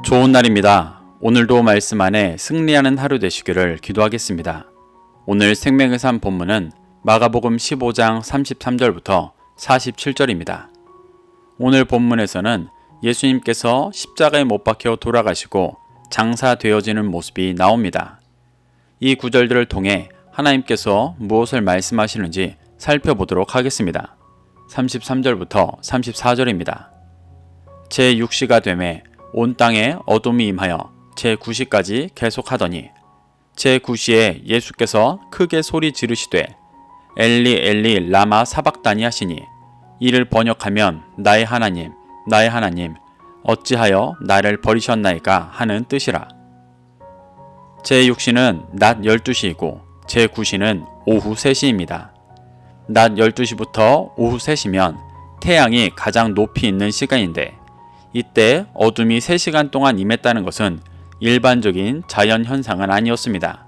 좋은 날입니다. 오늘도 말씀 안에 승리하는 하루 되시기를 기도하겠습니다. 오늘 생명의 삶 본문은 마가복음 15장 33절부터 47절입니다. 오늘 본문에서는 예수님께서 십자가에 못 박혀 돌아가시고 장사되어지는 모습이 나옵니다. 이 구절들을 통해 하나님께서 무엇을 말씀하시는지 살펴보도록 하겠습니다. 33절부터 34절입니다. 제6시가 되매 온 땅에 어둠이 임하여 제9시까지 계속하더니 제9시에 예수께서 크게 소리 지르시되 엘리 엘리 라마 사박다니 하시니 이를 번역하면 나의 하나님 나의 하나님 어찌하여 나를 버리셨나이까 하는 뜻이라. 제6시는 낮 12시이고 제9시는 오후 3시입니다. 낮 12시부터 오후 3시면 태양이 가장 높이 있는 시간인데 이때 어둠이 3시간 동안 임했다는 것은 일반적인 자연현상은 아니었습니다.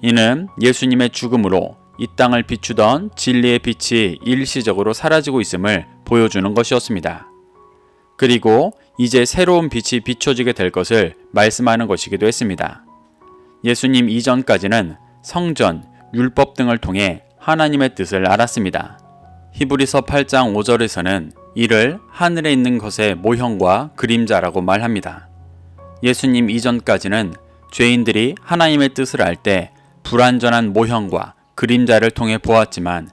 이는 예수님의 죽음으로 이 땅을 비추던 진리의 빛이 일시적으로 사라지고 있음을 보여주는 것이었습니다. 그리고 이제 새로운 빛이 비춰지게 될 것을 말씀하는 것이기도 했습니다. 예수님 이전까지는 성전, 율법 등을 통해 하나님의 뜻을 알았습니다. 히브리서 8장 5절에서는 이를 하늘에 있는 것의 모형과 그림자라고 말합니다. 예수님 이전까지는 죄인들이 하나님의 뜻을 알 때 불완전한 모형과 그림자를 통해 보았지만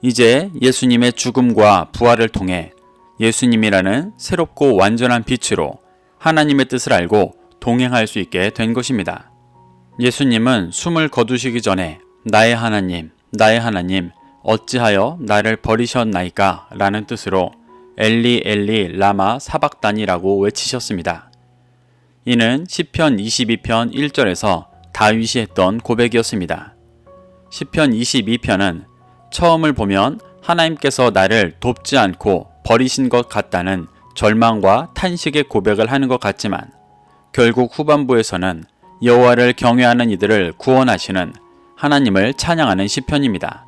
이제 예수님의 죽음과 부활을 통해 예수님이라는 새롭고 완전한 빛으로 하나님의 뜻을 알고 동행할 수 있게 된 것입니다. 예수님은 숨을 거두시기 전에 나의 하나님, 나의 하나님 어찌하여 나를 버리셨나이까 라는 뜻으로 엘리 엘리 라마 사박다니라고 외치셨습니다. 이는 시편 22편 1절에서 다윗이 했던 고백이었습니다. 시편 22편은 처음을 보면 하나님께서 나를 돕지 않고 버리신 것 같다는 절망과 탄식의 고백을 하는 것 같지만 결국 후반부에서는 여호와를 경외하는 이들을 구원하시는 하나님을 찬양하는 시편입니다.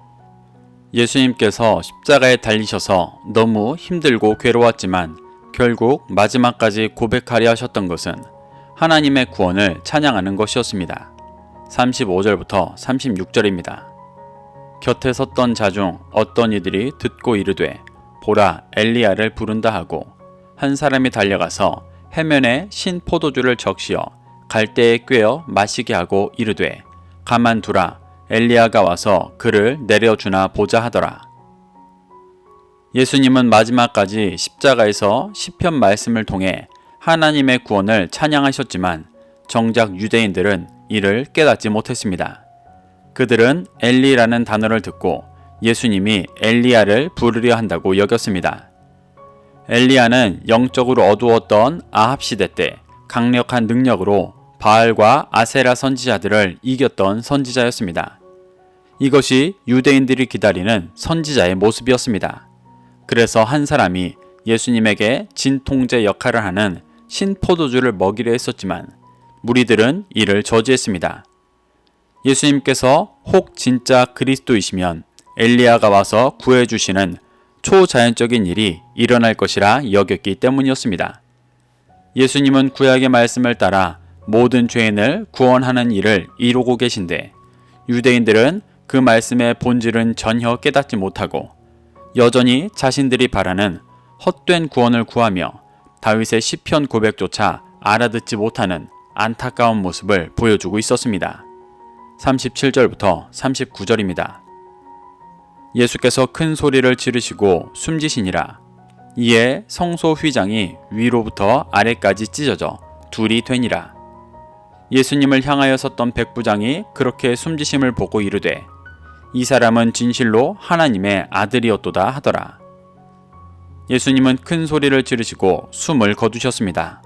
예수님께서 십자가에 달리셔서 너무 힘들고 괴로웠지만 결국 마지막까지 고백하려 하셨던 것은 하나님의 구원을 찬양하는 것이었습니다. 35절부터 36절입니다. 곁에 섰던 자 중 어떤 이들이 듣고 이르되 보라 엘리야를 부른다 하고 한 사람이 달려가서 해면에 신 포도주를 적시어 갈대에 꿰어 마시게 하고 이르되 가만두라 엘리야가 와서 그를 내려주나 보자 하더라. 예수님은 마지막까지 십자가에서 시편 말씀을 통해 하나님의 구원을 찬양하셨지만 정작 유대인들은 이를 깨닫지 못했습니다. 그들은 엘리라는 단어를 듣고 예수님이 엘리야를 부르려 한다고 여겼습니다. 엘리야는 영적으로 어두웠던 아합 시대 때 강력한 능력으로 바알과 아세라 선지자들을 이겼던 선지자였습니다. 이것이 유대인들이 기다리는 선지자의 모습이었습니다. 그래서 한 사람이 예수님에게 진통제 역할을 하는 신포도주를 먹이려 했었지만 무리들은 이를 저지했습니다. 예수님께서 혹 진짜 그리스도이시면 엘리야가 와서 구해주시는 초자연적인 일이 일어날 것이라 여겼기 때문이었습니다. 예수님은 구약의 말씀을 따라 모든 죄인을 구원하는 일을 이루고 계신데 유대인들은 그 말씀의 본질은 전혀 깨닫지 못하고 여전히 자신들이 바라는 헛된 구원을 구하며 다윗의 시편 고백조차 알아듣지 못하는 안타까운 모습을 보여주고 있었습니다. 37절부터 39절입니다. 예수께서 큰 소리를 지르시고 숨지시니라. 이에 성소 휘장이 위로부터 아래까지 찢어져 둘이 되니라. 예수님을 향하여 섰던 백부장이 그렇게 숨지심을 보고 이르되 이 사람은 진실로 하나님의 아들이었도다 하더라. 예수님은 큰 소리를 지르시고 숨을 거두셨습니다.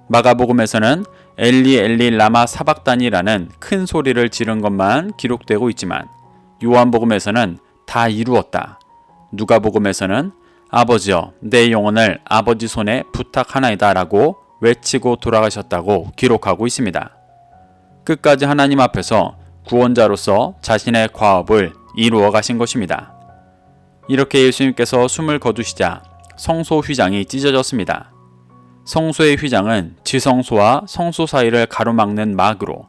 마가복음에서는 엘리 엘리 라마 사박다니라는 큰 소리를 지른 것만 기록되고 있지만 요한복음에서는 다 이루었다. 누가복음에서는 아버지여 내 영혼을 아버지 손에 부탁하나이다 라고 외치고 돌아가셨다고 기록하고 있습니다. 끝까지 하나님 앞에서 구원자로서 자신의 과업을 이루어 가신 것입니다. 이렇게 예수님께서 숨을 거두시자 성소 휘장이 찢어졌습니다. 성소의 휘장은 지성소와 성소 사이를 가로막는 막으로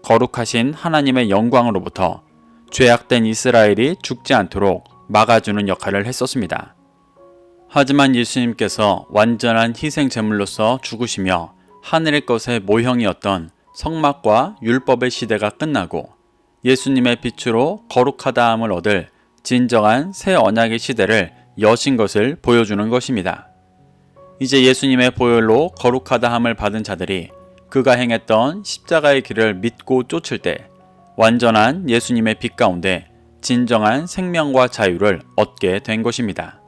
거룩하신 하나님의 영광으로부터 죄악된 이스라엘이 죽지 않도록 막아주는 역할을 했었습니다. 하지만 예수님께서 완전한 희생 제물로서 죽으시며 하늘의 것의 모형이었던 성막과 율법의 시대가 끝나고 예수님의 빛으로 거룩하다함을 얻을 진정한 새 언약의 시대를 여신 것을 보여주는 것입니다. 이제 예수님의 보혈로 거룩하다함을 받은 자들이 그가 행했던 십자가의 길을 믿고 쫓을 때 완전한 예수님의 빛 가운데 진정한 생명과 자유를 얻게 된 것입니다.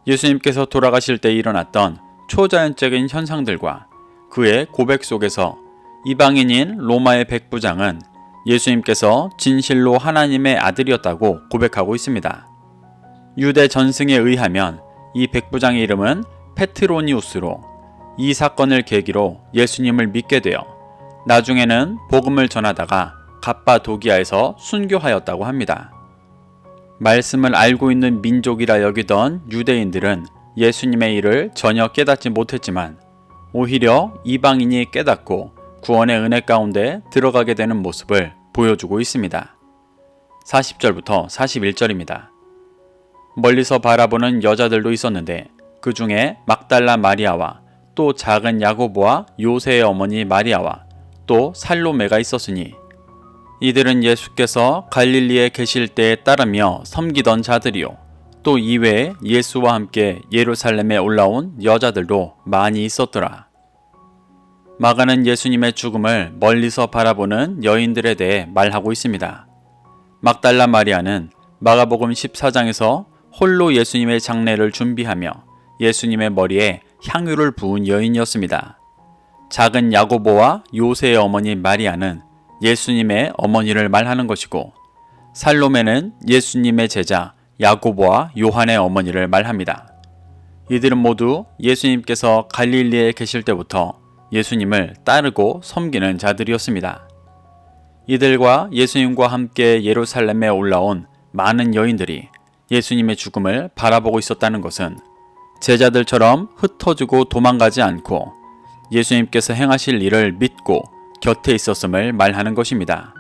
예수님께서 돌아가실 때 일어났던 초자연적인 현상들과 그의 고백 속에서 이방인인 로마의 백부장은 예수님께서 진실로 하나님의 아들이었다고 고백하고 있습니다. 유대 전승에 의하면 이 백부장의 이름은 페트로니우스로 이 사건을 계기로 예수님을 믿게 되어 나중에는 복음을 전하다가 갑바도기아에서 순교하였다고 합니다. 말씀을 알고 있는 민족이라 여기던 유대인들은 예수님의 일을 전혀 깨닫지 못했지만 오히려 이방인이 깨닫고 구원의 은혜 가운데 들어가게 되는 모습을 보여주고 있습니다. 40절부터 41절입니다. 멀리서 바라보는 여자들도 있었는데 그 중에 막달라 마리아와 또 작은 야고보와 요새의 어머니 마리아와 또 살로메가 있었으니 이들은 예수께서 갈릴리에 계실 때에 따르며 섬기던 자들이요 또 이외에 예수와 함께 예루살렘에 올라온 여자들도 많이 있었더라. 마가는 예수님의 죽음을 멀리서 바라보는 여인들에 대해 말하고 있습니다. 막달라 마리아는 마가복음 14장에서 홀로 예수님의 장례를 준비하며 예수님의 머리에 향유를 부은 여인이었습니다. 작은 야고보와 요새의 어머니 마리아는 예수님의 어머니를 말하는 것이고 살로메는 예수님의 제자 야고보와 요한의 어머니를 말합니다. 이들은 모두 예수님께서 갈릴리에 계실 때부터 예수님을 따르고 섬기는 자들이었습니다. 이들과 예수님과 함께 예루살렘에 올라온 많은 여인들이 예수님의 죽음을 바라보고 있었다는 것은 제자들처럼 흩어지고 도망가지 않고 예수님께서 행하실 일을 믿고 곁에 있었음을 말하는 것입니다.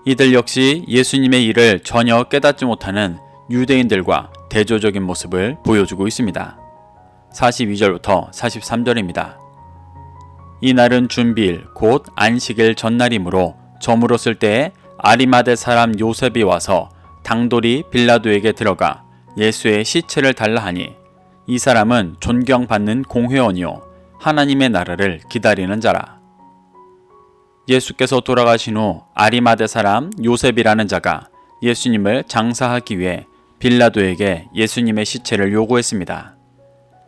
이들 역시 예수님의 일을 전혀 깨닫지 못하는 유대인들과 대조적인 모습을 보여주고 있습니다. 42절부터 43절입니다. 이날은 준비일 곧 안식일 전날이므로 저물었을 때에 아리마대 사람 요셉이 와서 당돌이 빌라도에게 들어가 예수의 시체를 달라 하니 이 사람은 존경받는 공회원이요 하나님의 나라를 기다리는 자라. 예수께서 돌아가신 후 아리마대 사람 요셉이라는 자가 예수님을 장사하기 위해 빌라도에게 예수님의 시체를 요구했습니다.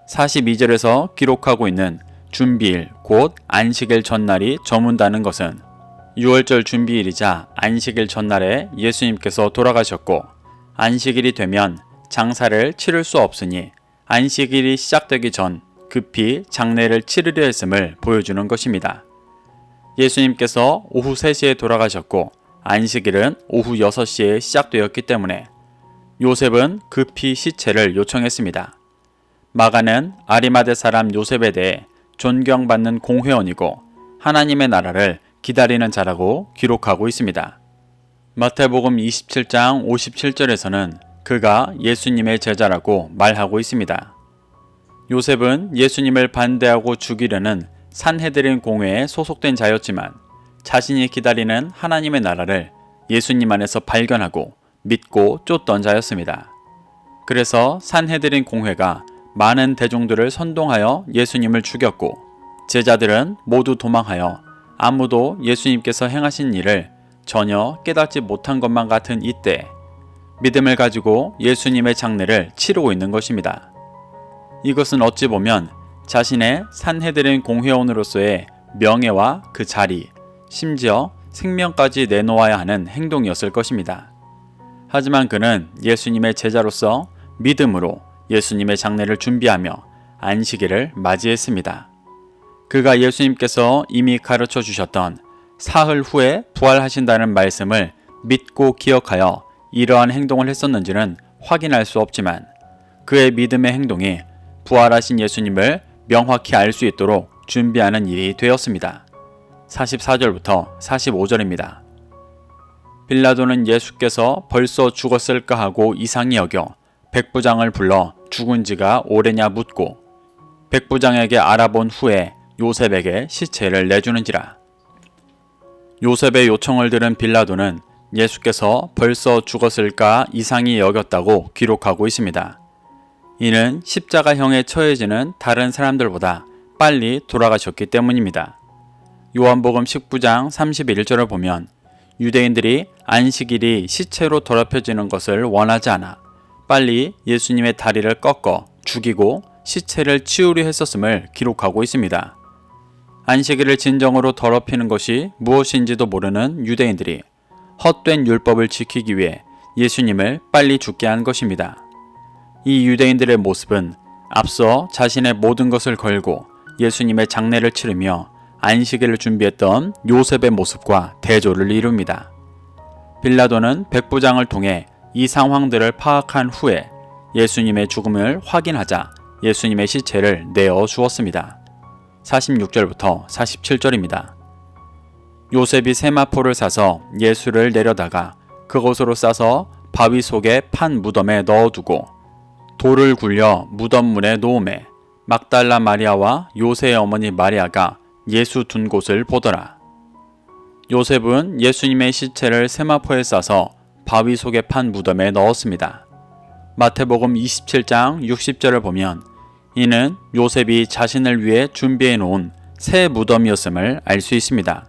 42절에서 기록하고 있는 준비일 곧 안식일 전날이 저문다는 것은 6월절 준비일이자 안식일 전날에 예수님께서 돌아가셨고 안식일이 되면 장사를 치를 수 없으니 안식일이 시작되기 전 급히 장례를 치르려 했음을 보여주는 것입니다. 예수님께서 오후 3시에 돌아가셨고 안식일은 오후 6시에 시작되었기 때문에 요셉은 급히 시체를 요청했습니다. 마가는 아리마대 사람 요셉에 대해 존경받는 공회원이고 하나님의 나라를 기다리는 자라고 기록하고 있습니다. 마태복음 27장 57절에서는 그가 예수님의 제자라고 말하고 있습니다. 요셉은 예수님을 반대하고 죽이려는 산헤드린 공회에 소속된 자였지만 자신이 기다리는 하나님의 나라를 예수님 안에서 발견하고 믿고 쫓던 자였습니다. 그래서 산헤드린 공회가 많은 대종들을 선동하여 예수님을 죽였고 제자들은 모두 도망하여 아무도 예수님께서 행하신 일을 전혀 깨닫지 못한 것만 같은 이때 믿음을 가지고 예수님의 장례를 치르고 있는 것입니다. 이것은 어찌 보면 자신의 산헤드린 공회원으로서의 명예와 그 자리, 심지어 생명까지 내놓아야 하는 행동이었을 것입니다. 하지만 그는 예수님의 제자로서 믿음으로 예수님의 장례를 준비하며 안식일을 맞이했습니다. 그가 예수님께서 이미 가르쳐 주셨던 사흘 후에 부활하신다는 말씀을 믿고 기억하여 이러한 행동을 했었는지는 확인할 수 없지만 그의 믿음의 행동이 부활하신 예수님을 명확히 알 수 있도록 준비하는 일이 되었습니다. 44절부터 45절입니다. 빌라도는 예수께서 벌써 죽었을까 하고 이상히 여겨 백부장을 불러 죽은 지가 오래냐 묻고 백부장에게 알아본 후에 요셉에게 시체를 내주는지라. 요셉의 요청을 들은 빌라도는 예수께서 벌써 죽었을까 이상히 여겼다고 기록하고 있습니다. 이는 십자가형에 처해지는 다른 사람들보다 빨리 돌아가셨기 때문입니다. 요한복음 19장 31절을 보면 유대인들이 안식일이 시체로 더럽혀지는 것을 원하지 않아 빨리 예수님의 다리를 꺾어 죽이고 시체를 치우려 했었음을 기록하고 있습니다. 안식일을 진정으로 더럽히는 것이 무엇인지도 모르는 유대인들이 헛된 율법을 지키기 위해 예수님을 빨리 죽게 한 것입니다. 이 유대인들의 모습은 앞서 자신의 모든 것을 걸고 예수님의 장례를 치르며 안식일을 준비했던 요셉의 모습과 대조를 이룹니다. 빌라도는 백부장을 통해 이 상황들을 파악한 후에 예수님의 죽음을 확인하자 예수님의 시체를 내어 주었습니다. 46절부터 47절입니다. 요셉이 세마포를 사서 예수를 내려다가 그곳으로 싸서 바위 속에 판 무덤에 넣어두고 돌을 굴려 무덤문에 놓음에 막달라 마리아와 요새의 어머니 마리아가 예수 둔 곳을 보더라. 요셉은 예수님의 시체를 세마포에 싸서 바위 속에 판 무덤에 넣었습니다. 마태복음 27장 60절을 보면 이는 요셉이 자신을 위해 준비해 놓은 새 무덤이었음을 알 수 있습니다.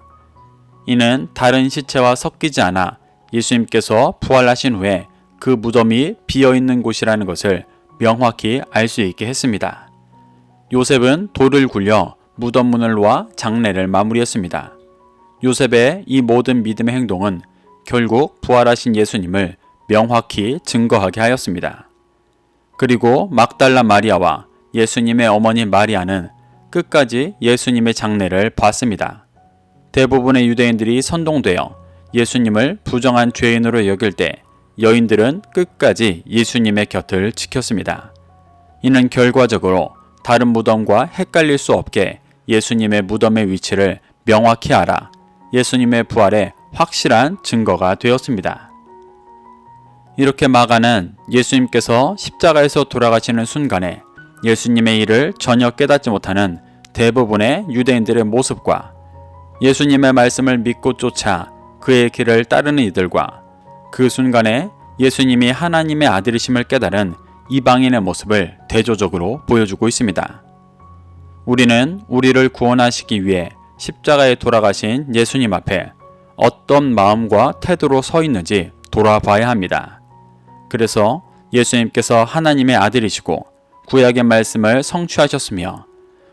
이는 다른 시체와 섞이지 않아 예수님께서 부활하신 후에 그 무덤이 비어있는 곳이라는 것을 명확히 알 수 있게 했습니다. 요셉은 돌을 굴려 무덤문을 놓아 장례를 마무리했습니다. 요셉의 이 모든 믿음의 행동은 결국 부활하신 예수님을 명확히 증거하게 하였습니다. 그리고 막달라 마리아와 예수님의 어머니 마리아는 끝까지 예수님의 장례를 봤습니다. 대부분의 유대인들이 선동되어 예수님을 부정한 죄인으로 여길 때 여인들은 끝까지 예수님의 곁을 지켰습니다. 이는 결과적으로 다른 무덤과 헷갈릴 수 없게 예수님의 무덤의 위치를 명확히 알아 예수님의 부활에 확실한 증거가 되었습니다. 이렇게 마가는 예수님께서 십자가에서 돌아가시는 순간에 예수님의 일을 전혀 깨닫지 못하는 대부분의 유대인들의 모습과 예수님의 말씀을 믿고 쫓아 그의 길을 따르는 이들과 그 순간에 예수님이 하나님의 아들이심을 깨달은 이방인의 모습을 대조적으로 보여주고 있습니다. 우리는 우리를 구원하시기 위해 십자가에 돌아가신 예수님 앞에 어떤 마음과 태도로 서 있는지 돌아봐야 합니다. 그래서 예수님께서 하나님의 아들이시고 구약의 말씀을 성취하셨으며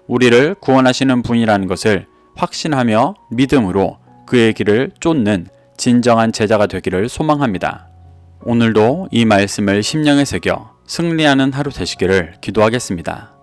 우리를 구원하시는 분이라는 것을 확신하며 믿음으로 그의 길을 쫓는 진정한 제자가 되기를 소망합니다. 오늘도 이 말씀을 심령에 새겨 승리하는 하루 되시기를 기도하겠습니다.